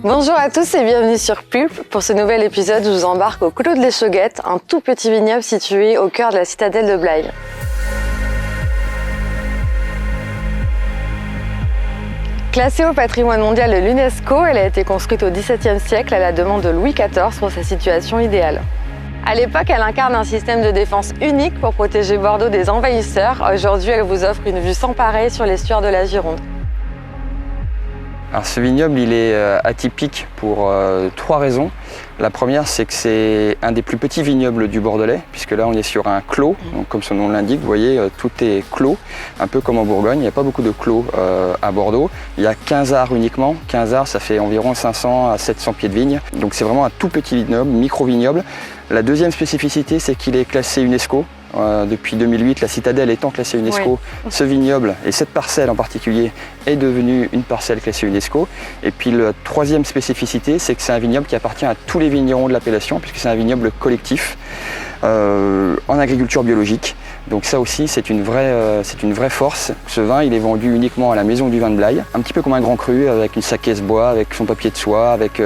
Bonjour à tous et bienvenue sur Pulpe. Pour ce nouvel épisode, je vous embarque au Clos de l'Échauguette, un tout petit vignoble situé au cœur de la citadelle de Blaye. Classée au patrimoine mondial de l'UNESCO, elle a été construite au XVIIe siècle à la demande de Louis XIV pour sa situation idéale. À l'époque, elle incarne un système de défense unique pour protéger Bordeaux des envahisseurs. Aujourd'hui, elle vous offre une vue sans pareille sur l'estuaire de la Gironde. Alors ce vignoble, il est atypique pour trois raisons. La première, c'est que c'est un des plus petits vignobles du Bordelais, puisque là on est sur un clos, donc comme son nom l'indique, vous voyez, tout est clos, un peu comme en Bourgogne. Il n'y a pas beaucoup de clos à Bordeaux. Il y a 15 arts uniquement. 15 arts, ça fait environ 500 à 700 pieds de vigne. Donc c'est vraiment un tout petit vignoble, micro-vignoble. La deuxième spécificité, c'est qu'il est classé UNESCO. Depuis 2008, la citadelle étant classée UNESCO, oui. Ce vignoble et cette parcelle en particulier est devenue une parcelle classée UNESCO. Et puis la troisième spécificité, c'est que c'est un vignoble qui appartient à tous les vignerons de l'appellation, puisque c'est un vignoble collectif en agriculture biologique. Donc ça aussi, c'est une vraie force. Ce vin, il est vendu uniquement à la maison du vin de Blaye, un petit peu comme un grand cru, avec une sacaisse bois, avec son papier de soie, avec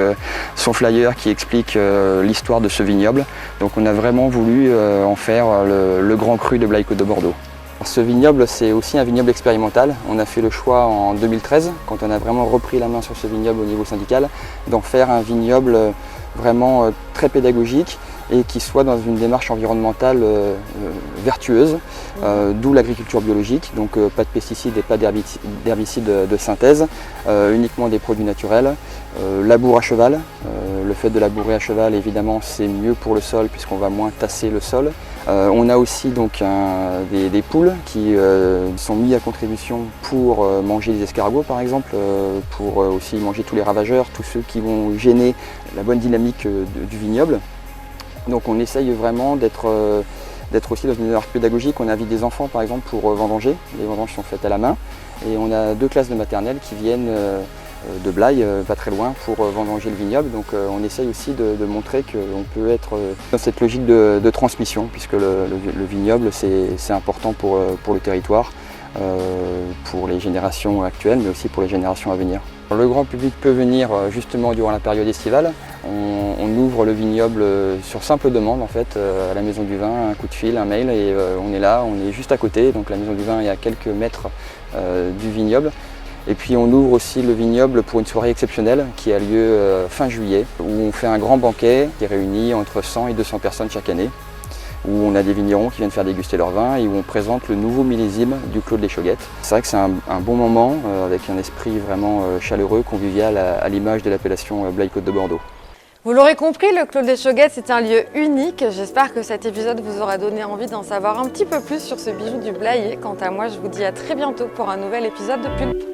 son flyer qui explique l'histoire de ce vignoble. Donc on a vraiment voulu en faire le grand cru de Blaye Côte de Bordeaux. Ce vignoble, c'est aussi un vignoble expérimental. On a fait le choix en 2013, quand on a vraiment repris la main sur ce vignoble au niveau syndical, d'en faire un vignoble vraiment très pédagogique et qui soit dans une démarche environnementale vertueuse, d'où l'agriculture biologique, donc pas de pesticides et pas d'herbicides de synthèse, uniquement des produits naturels, labour à cheval. Le fait de labourer à cheval, évidemment, c'est mieux pour le sol puisqu'on va moins tasser le sol. On a aussi donc des poules qui sont mis à contribution pour manger des escargots par exemple, pour aussi manger tous les ravageurs, tous ceux qui vont gêner la bonne dynamique du vignoble. Donc on essaye vraiment d'être aussi dans une démarche pédagogique. On invite des enfants par exemple pour vendanger. Les vendanges sont faites à la main. Et on a 2 classes de maternelle qui viennent de Blaye, pas très loin, pour vendanger le vignoble. Donc on essaye aussi de montrer qu'on peut être dans cette logique de transmission, puisque le vignoble c'est important pour le territoire, pour les générations actuelles, mais aussi pour les générations à venir. Le grand public peut venir justement durant la période estivale. On ouvre le vignoble sur simple demande en fait, à la Maison du Vin, un coup de fil, un mail et on est là, on est juste à côté. Donc la Maison du Vin est à quelques mètres du vignoble. Et puis on ouvre aussi le vignoble pour une soirée exceptionnelle qui a lieu fin juillet, où on fait un grand banquet qui réunit entre 100 et 200 personnes chaque année, où on a des vignerons qui viennent faire déguster leur vin et où on présente le nouveau millésime du Clos de l'Échauguette. C'est vrai que c'est un bon moment avec un esprit vraiment chaleureux, convivial à l'image de l'appellation Blaye Côte de Bordeaux. Vous l'aurez compris, le Clos de l'Échauguette, c'est un lieu unique. J'espère que cet épisode vous aura donné envie d'en savoir un petit peu plus sur ce bijou du Blaye. Quant à moi, je vous dis à très bientôt pour un nouvel épisode de Pulpe.